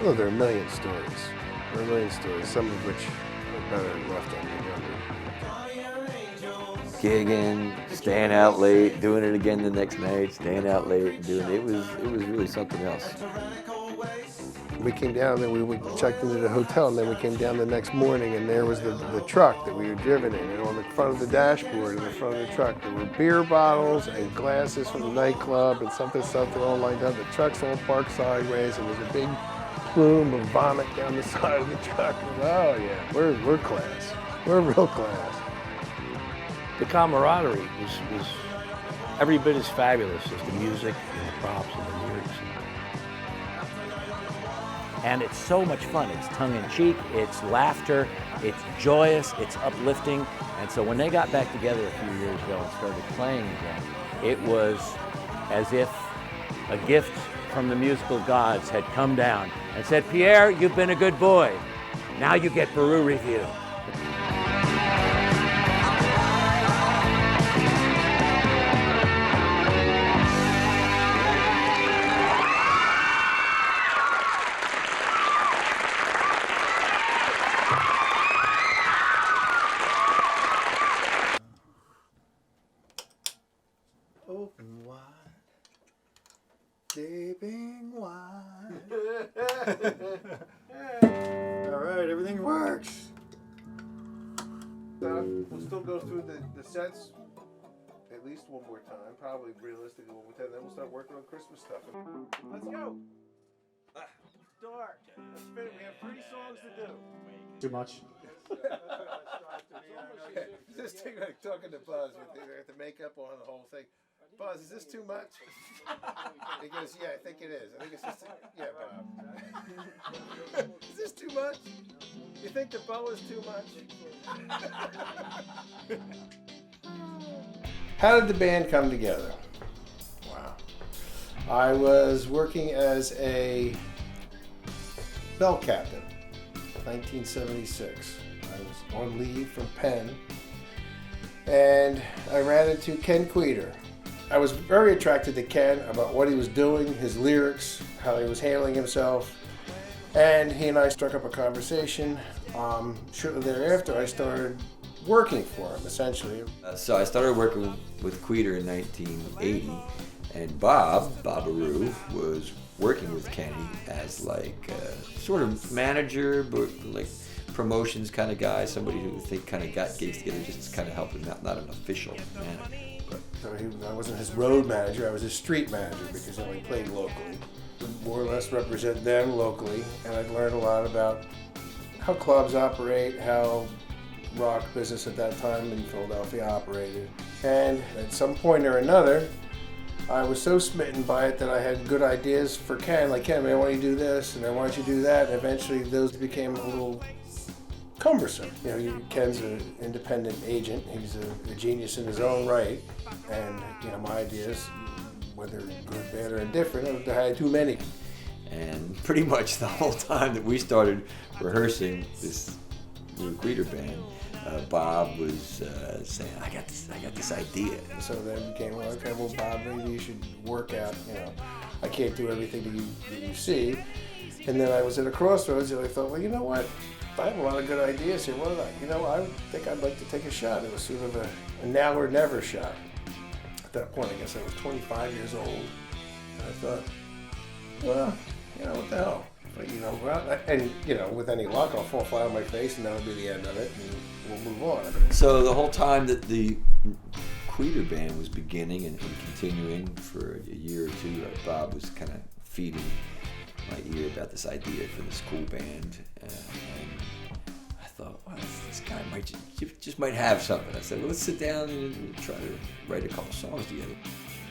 Well, there are a million stories. There are a million stories, some of which are better left on the Gigging, staying out late, doing it again the next night, staying out late, doing it. It was really something else. We came down and we checked into the hotel, and then we came down the next morning, and there was the truck that we had driven in, and on the front of the dashboard in the front of the truck there were beer bottles and glasses from the nightclub and something all lined up. The truck's all parked sideways, and there's a big plume of vomit down the side of the truck. And, oh yeah, we're class. We're real class. The camaraderie was every bit as fabulous as the music and the props and the lyrics. And it's so much fun. It's tongue-in-cheek, it's laughter, it's joyous, it's uplifting. And so when they got back together a few years ago and started playing again, it was as if a gift from the musical gods had come down and said, Pierre, you've been a good boy. Now you get Beru Revue. Open wide, gaping wide. All right, everything works. We'll still go through the sets at least one more time, probably realistically one more time. Then we'll start working on Christmas stuff. Let's go. Start. Let's finish. We have 3 songs to do. Too much. This thing like talking to Buzz with the makeup on the whole thing. Buzz, is this too much? He goes, yeah, I think it is. I think it's just, yeah, Bob. Is this too much? You think the bow is too much? How did the band come together? Wow. I was working as a bell captain, 1976. I was on leave from Penn, and I ran into Ken Queter. I was very attracted to Ken about what he was doing, his lyrics, how he was handling himself, and he and I struck up a conversation. Shortly thereafter, I started working for him, essentially. So I started working with Queter in 1980, and Bob Beru, was working with Kenny as like sort of manager, but like promotions kind of guy, somebody who kind of got gigs together just to kind of help him out, not an official manager. So I wasn't his road manager, I was his street manager because I only played locally. More or less represent them locally, and I'd learned a lot about how clubs operate, how rock business at that time in Philadelphia operated. And at some point or another, I was so smitten by it that I had good ideas for Ken, like, Ken, I want you to do this, and I want you to do that, and eventually those became a little cumbersome. You know, Ken's an independent agent. He's a genius in his own right. And, you know, my ideas, whether good, bad, or indifferent, I had too many. And pretty much the whole time that we started rehearsing this new Queter band, Bob was saying, I got this idea. And so then it became, well, okay, well, Bob, maybe you should work out, you know, I can't do everything that you see. And then I was at a crossroads, and I thought, well, you know what? I have a lot of good ideas here. I think I'd like to take a shot. It was sort of a now or never shot. At that point, I guess I was 25 years old. And I thought, well, you know, what the hell? But, you know, and, you know, with any luck, I'll fall flat on my face, and that'll be the end of it, and we'll move on. So the whole time that the Queter band was beginning and continuing for a year or two, Bob was kind of feeding my ear about this idea for this cool band. And I thought, well, this guy might just might have something. I said, well, let's sit down and try to write a couple songs together.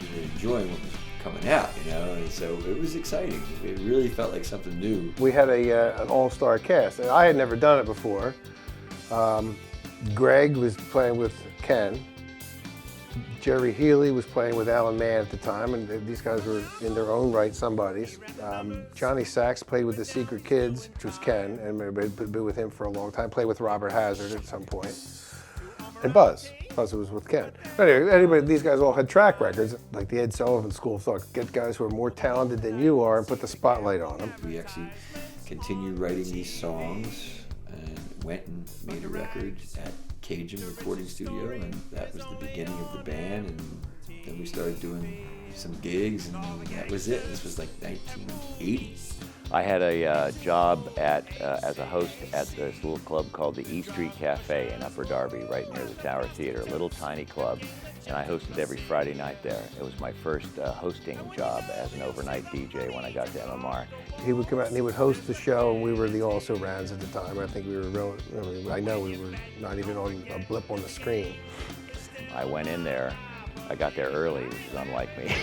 We were enjoying what was coming out, you know, and so it was exciting. It really felt like something new. We had an all-star cast. And I had never done it before. Greg was playing with Ken. Jerry Healy was playing with Alan Mann at the time, and these guys were in their own right somebodies. Johnny Sachs played with the Secret Kids, which was Ken, and had been with him for a long time. Played with Robert Hazard at some point. And Buzz was with Ken. Anyway, these guys all had track records, like the Ed Sullivan School of Thought. Get guys who are more talented than you are and put the spotlight on them. We actually continued writing these songs and went and made a record at Cajun Recording Studio, and that was the beginning of the band. And then we started doing some gigs, and that was it. This was like 1980. I had a job as a host at this little club called the E Street Cafe in Upper Darby, right near the Tower Theater, a little tiny club, and I hosted every Friday night there. It was my first hosting job as an overnight DJ when I got to MMR. He would come out and he would host the show, and we were the also-rans at the time. I think we were I know we were not even on a blip on the screen. I went in there. I got there early, which is unlike me.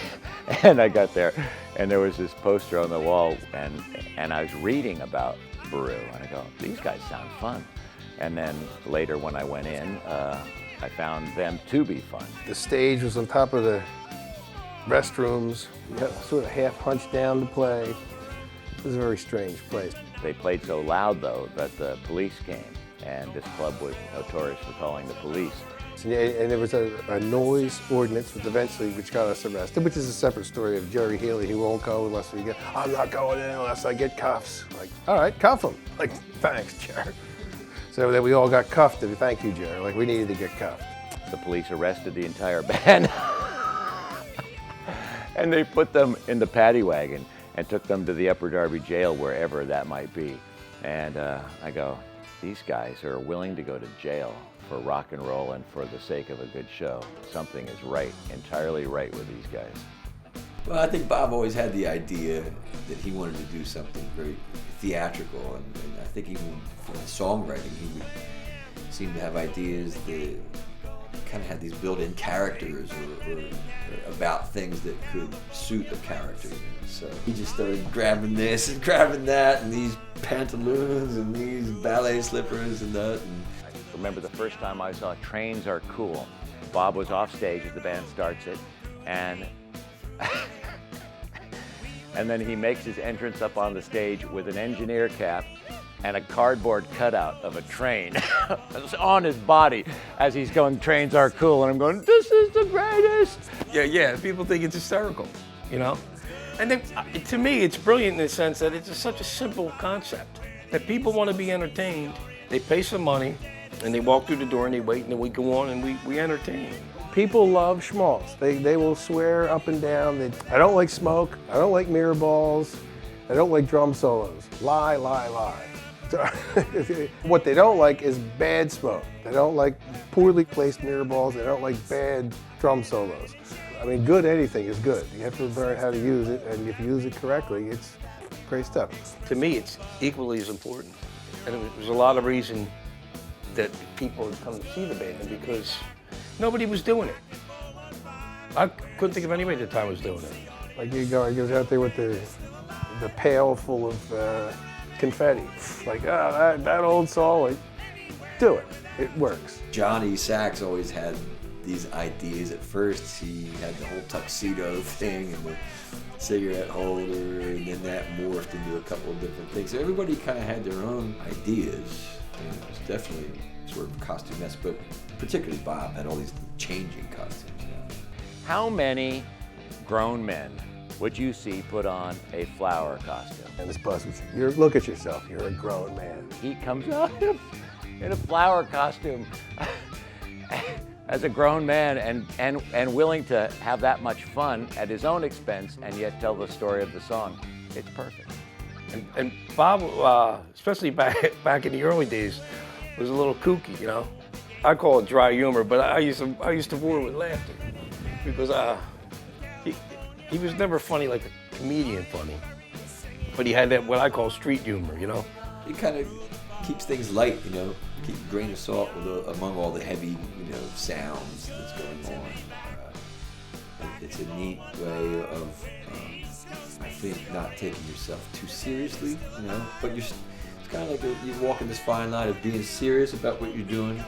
And I got there, and there was this poster on the wall, and I was reading about Beru, and I go, these guys sound fun. And then later when I went in, I found them to be fun. The stage was on top of the restrooms. You had sort of half hunched down to play. It was a very strange place. They played so loud, though, that the police came, and this club was notorious for calling the police. And there was a noise ordinance, which got us arrested, which is a separate story of Jerry Healy. He won't go unless we get, I'm not going in unless I get cuffs. Like, all right, cuff him. Like, thanks, Jerry. So then we all got cuffed. Thank you, Jerry. Like, we needed to get cuffed. The police arrested the entire band. And they put them in the paddy wagon and took them to the Upper Darby jail, wherever that might be. And I go, these guys are willing to go to jail for rock and roll and for the sake of a good show. Something is right, entirely right with these guys. Well, I think Bob always had the idea that he wanted to do something very theatrical, and I think even for songwriting, he would seem to have ideas that kind of had these built-in characters or about things that could suit a character. You know? So he just started grabbing this and grabbing that, and these pantaloons and these ballet slippers and that. And I remember the first time I saw Trains Are Cool. Bob was off stage as the band starts it, and and then he makes his entrance up on the stage with an engineer cap and a cardboard cutout of a train on his body as he's going, trains are cool, and I'm going, this is the greatest. Yeah, people think it's hysterical, you know? And then, to me, it's brilliant in the sense that it's such a simple concept, that people want to be entertained, they pay some money, and they walk through the door and they wait, and then we go on and we entertain. People love schmaltz. They will swear up and down that I don't like smoke, I don't like mirror balls, I don't like drum solos. Lie, lie, lie. What they don't like is bad smoke. They don't like poorly placed mirror balls. They don't like bad drum solos. I mean, good anything is good. You have to learn how to use it, and if you use it correctly, it's great stuff. To me, it's equally as important. And there's a lot of reason that people would come to see the band because nobody was doing it. I couldn't think of anybody at the time was doing it. Like he goes out there with the pail full of confetti. Like, oh, that old song, like, do it. It works. Johnny Sachs always had these ideas. At first, he had the whole tuxedo thing and the cigarette holder, and then that morphed into a couple of different things. So everybody kind of had their own ideas, and it was definitely sort of a costume mess, but particularly Bob had all these changing costumes. You know? How many grown men would you see put on a flower costume? And this bus would say, look at yourself, you're a grown man. He comes out in a flower costume as a grown man and willing to have that much fun at his own expense and yet tell the story of the song. It's perfect. And Bob, especially back in the early days, was a little kooky, you know. I call it dry humor, but I used to roar with laughter because he was never funny like comedian funny, but he had that what I call street humor, you know. It kind of keeps things light, you know, keep a grain of salt among all the heavy, you know, sounds that's going on. It's a neat way of, I think, not taking yourself too seriously, you know, but it's kind of like you're walking this fine line of being serious about what you're doing,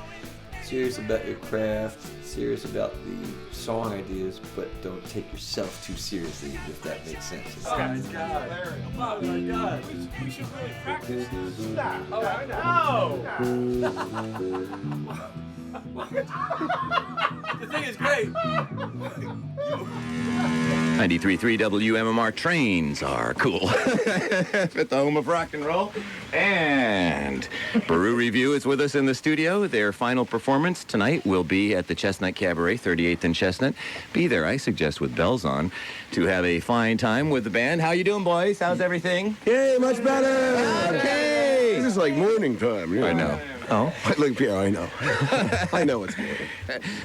serious about your craft, serious about the song ideas, but don't take yourself too seriously, if that makes sense. Oh my God. Oh my God. We should really practice. Oh, I know. The thing is great. 93.3 WMMR trains are cool. At the home of rock and roll. And Beru Revue is with us in the studio. Their final performance tonight will be at the Chestnut Cabaret, 38th and Chestnut. Be there, I suggest, with bells on, to have a fine time with the band. How you doing, boys? How's everything? Yay, much better! Okay! This is like morning time. You know. I know. Oh? Look, Pierre, I know. I know it's morning.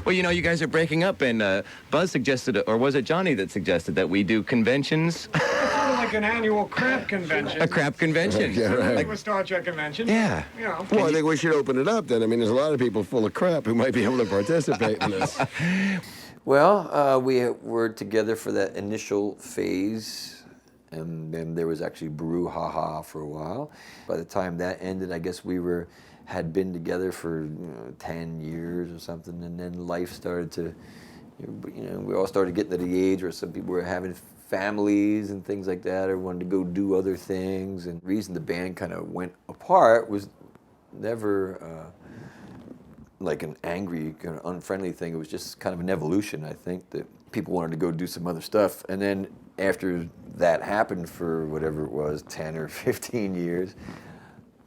Well, you know, you guys are breaking up, and Buzz suggested, or was it Johnny that suggested that we do conventions? Sort of like an annual crap convention. A crap convention. Yeah, right. Like a Star Trek convention. Yeah. You know. Well, I think we should open it up then. I mean, there's a lot of people full of crap who might be able to participate in this. Well, we were together for that initial phase, and then there was actually Beru Ha for a while. By the time that ended, I guess we had been together for 10 years or something, and then life started to, we all started getting to the age where some people were having families and things like that, or wanted to go do other things. And the reason the band kind of went apart was never like an angry, kind of unfriendly thing. It was just kind of an evolution, I think, that people wanted to go do some other stuff. And then after that happened for whatever it was, 10 or 15 years,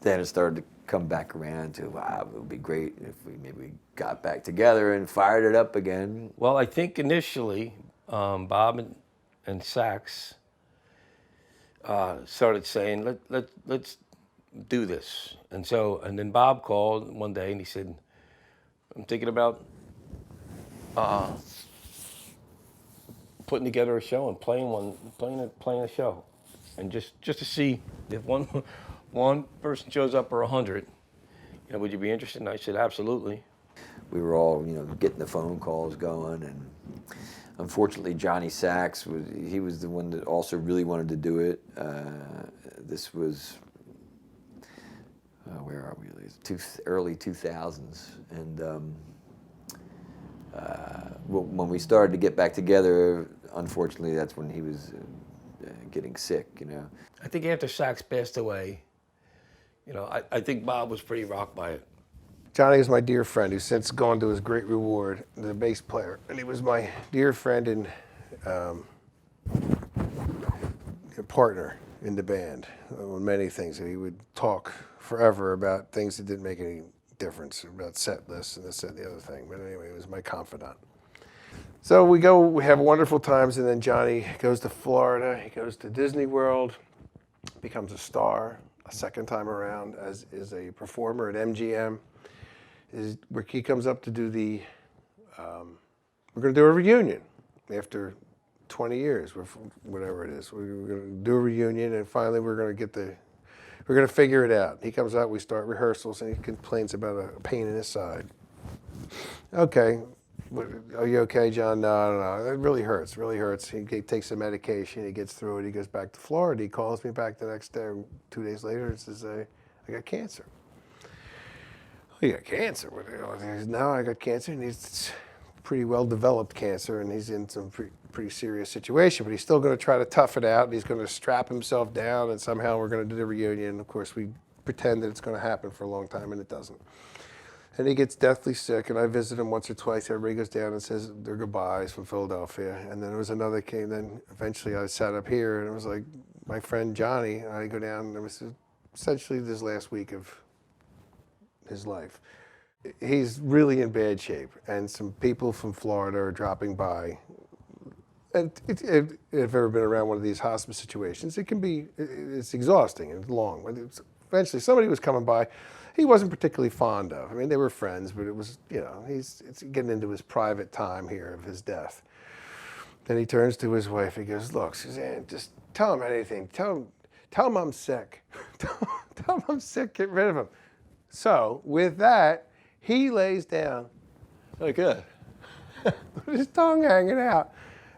then it started to come back around to, wow, it would be great if we maybe got back together and fired it up again. Well, I think initially Bob and Sax started saying, let's do this. And then Bob called one day and he said, I'm thinking about putting together a show and playing a show, and just to see if one person shows up or 100, would you be interested? And I said, absolutely. We were all, getting the phone calls going, and unfortunately, Johnny Sax was the one that also really wanted to do it. This was, where are we? Early 2000s, and when we started to get back together, unfortunately, that's when he was getting sick. I think after Sax passed away, I think Bob was pretty rocked by it. Johnny is my dear friend who's since gone to his great reward, the bass player. And he was my dear friend and partner in the band on many things. And he would talk forever about things that didn't make any difference, about set lists and this, that, and the other thing. But anyway, he was my confidant. So we have wonderful times, and then Johnny goes to Florida. He goes to Disney World, becomes a star a second time around as a performer at MGM. Where he comes up to do we're going to do a reunion after 20 years, whatever it is. We're going to do a reunion, and finally we're going to figure it out. He comes out, we start rehearsals, and he complains about a pain in his side. Okay, are you okay, John? No, it really hurts, He takes some medication, he gets through it, he goes back to Florida. He calls me back the next day, 2 days later, and says, I got cancer. You got cancer? No, I got cancer, and it's pretty well-developed cancer, and he's in some pretty serious situation, but he's still going to try to tough it out, and he's going to strap himself down, and somehow we're going to do the reunion. Of course, we pretend that it's going to happen for a long time, and it doesn't. And he gets deathly sick, and I visit him once or twice. Everybody goes down and says their goodbyes from Philadelphia, and then there was another came. Then eventually I sat up here, and it was like my friend Johnny, and I go down, and it was essentially this last week of his life. He's really in bad shape, and some people from Florida are dropping by. And if you've ever been around one of these hospice situations, it's exhausting and long. Eventually, somebody was coming by. He wasn't particularly fond of. I mean, they were friends, but it was, it's getting into his private time here of his death. And he turns to his wife. He goes, "Look, Suzanne, just tell him anything. Tell him I'm sick. tell him I'm sick. Get rid of him." So with that, he lays down like that, with his tongue hanging out,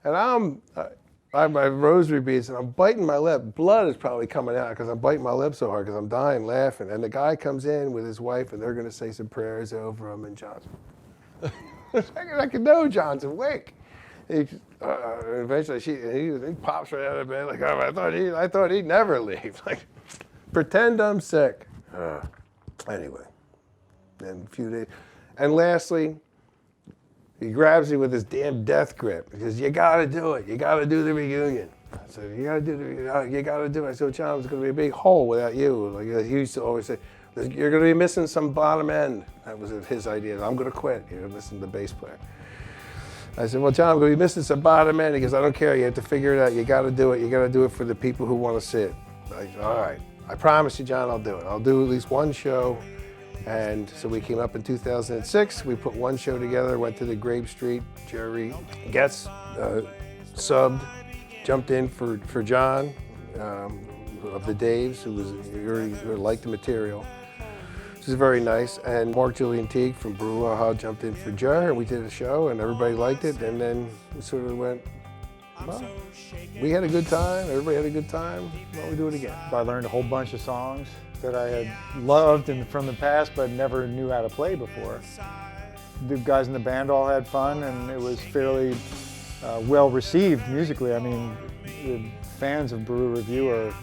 and I have my rosary beads, and I'm biting my lip. Blood is probably coming out because I'm biting my lip so hard because I'm dying laughing. And the guy comes in with his wife, and they're going to say some prayers over him. And John's, I can know John's awake. Eventually, he pops right out of bed like, "Oh, I thought he'd never leave." Like, pretend I'm sick. Anyway, then a few days, and lastly, he grabs me with his damn death grip. He says, "You gotta do it. You gotta do the reunion." I said, "You gotta do it." I said, "John, it's gonna be a big hole without you." Like he used to always say, "You're gonna be missing some bottom end." That was his idea. "I'm gonna quit. You're missing the bass player." I said, "Well, John, I'm gonna be missing some bottom end." He goes, "I don't care. You have to figure it out. You gotta do it. You gotta do it for the people who want to see it." I said, "All right. I promise you, John, I'll do it. I'll do at least one show." And so we came up in 2006. We put one show together, went to the Grape Street. Jerry Getz subbed, jumped in for John of the Daves, who liked the material. This is very nice. And Mark Julian Teague from Beru Revue jumped in for Jer, and we did a show, and everybody liked it. And then we sort of went, well, we had a good time, everybody had a good time, why don't we do it again? I learned a whole bunch of songs that I had loved from the past but never knew how to play before. The guys in the band all had fun, and it was fairly well received musically. I mean, the fans of Beru Revue are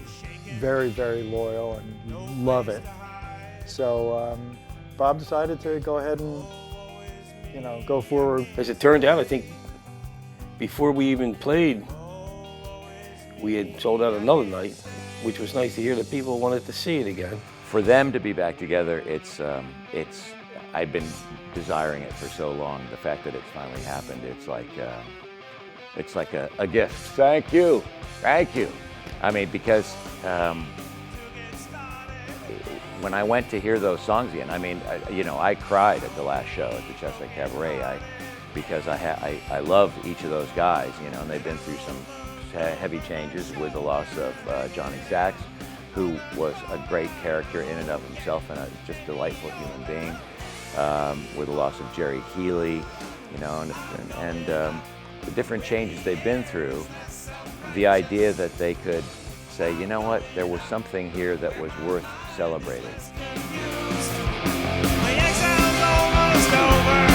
very, very loyal and love it. So Bob decided to go ahead and, go forward. As it turned out, I think before we even played, we had sold out another night, which was nice to hear that people wanted to see it again. For them to be back together, I've been desiring it for so long. The fact that it finally happened, it's like a gift. Thank you. I mean, because when I went to hear those songs again, I mean, I cried at the last show at the Chestnut Cabaret. Because I love each of those guys, and they've been through some heavy changes with the loss of Johnny Sachs, who was a great character in and of himself and a just delightful human being, with the loss of Jerry Healy, and the different changes they've been through. The idea that they could say, you know what, there was something here that was worth celebrating. My exile's almost over.